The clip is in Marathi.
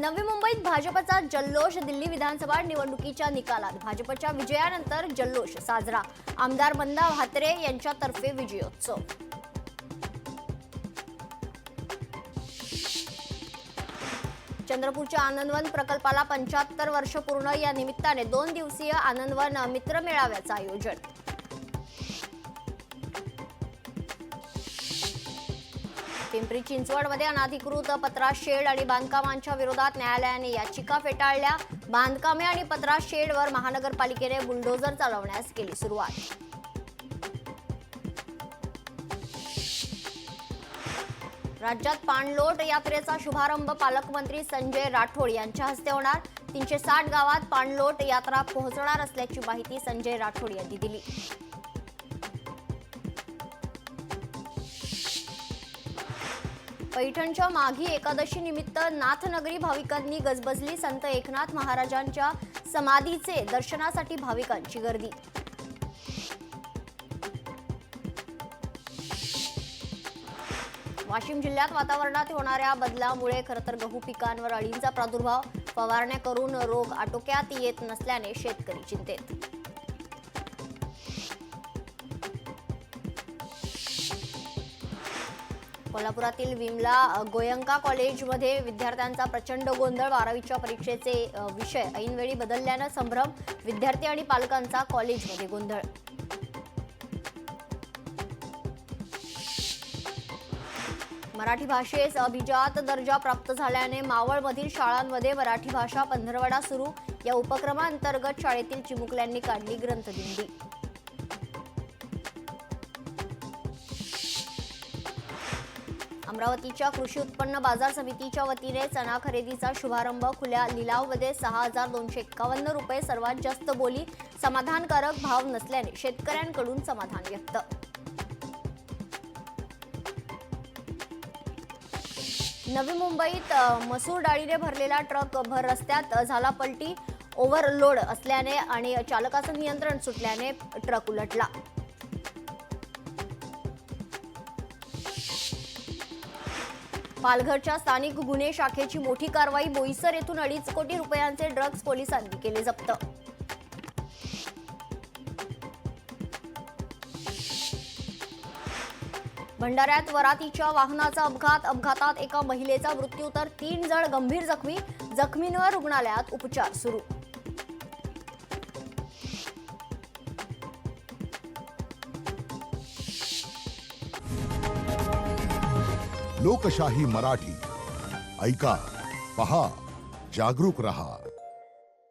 नवी मुंबईत भाजपचा जल्लोष। दिल्ली विधानसभा निवडणुकीच्या निकालात भाजपच्या विजयानंतर जल्लोष साजरा। आमदार मंदा म्हात्रे यांच्यातर्फे विजयोत्सव। चंद्रपूरच्या आनंदवन प्रकल्पाला 75 वर्ष पूर्ण। या निमित्ताने 2 दिवसीय आनंदवन मित्र मेळाव्याचं आयोजन। पिंपरी चिंचवडमध्ये अनधिकृत पत्रा शेड आणि बांधकामांच्या विरोधात न्यायालयाने याचिका फेटाळल्या। बांधकामे आणि पत्रा शेडवर महानगरपालिकेने बुलडोझर चालवण्यास केली सुरुवात। राज्यात पाणलोट यात्रेचा शुभारंभ पालकमंत्री संजय राठोड यांच्या हस्ते होणार। 360 गावात पाणलोट यात्रा पोहोचणार असल्याची माहिती संजय राठोड यांनी दिली। पैठणच्या माघी एकादशी निमित्त नाथनगरी भाविकांनी गजबजली। संत एकनाथ महाराजांच्या समाधीचे दर्शनासाठी भाविकांची गर्दी। वाशिम जिल्ह्यात वातावरणात होणाऱ्या बदलामुळे खरतर गहू पिकांवर अळींचा प्रादुर्भाव। फवारण्या करून रोग आटोक्यात येत नसल्याने शेतकरी चिंतेत। कोल्हापुरातील विमला गोयंका कॉलेजमध्ये विद्यार्थ्यांचा प्रचंड गोंधळ। 12वीच्या परीक्षेचे विषय ऐनवेळी बदलल्यानं संभ्रम। विद्यार्थी आणि पालकांचा कॉलेजमध्ये गोंधळ। मराठी भाषेस अभिजात दर्जा प्राप्त झाल्याने मावळमधील शाळांमध्ये मराठी भाषा पंधरवडा सुरू। या उपक्रमांतर्गत शाळेतील चिमुकल्यांनी काढली ग्रंथदिंडी। अमरावतीच्या कृषी उत्पन्न बाजार समितीच्या वतीने चणा खरेदीचा शुभारंभ। खुल्या लिलावमध्ये 6251 रुपये सर्वात जास्त बोली। समाधानकारक भाव नसल्याने शेतकऱ्यांकडून समाधान व्यक्त। नवी मुंबईत मसूर डाळीने भरलेला ट्रक भर रस्त्यात झाला पलटी। ओव्हरलोड असल्याने आणि चालकाचं नियंत्रण सुटल्याने ट्रक उलटला। पालघरच्या स्थानिक गुन्हे शाखेची मोठी कारवाई। बोईसर येथून 2.5 कोटी रुपयांचे ड्रग्ज पोलिसांनी केले जप्त। भंडाऱ्यात वरातीच्या वाहनाचा अपघात। अपघातात एका महिलेचा मृत्यू तर 3 जण गंभीर जखमी। जखमींवर रुग्णालयात उपचार सुरू। लोकशाही मराठी ऐका, पहा, जागरूक रहा।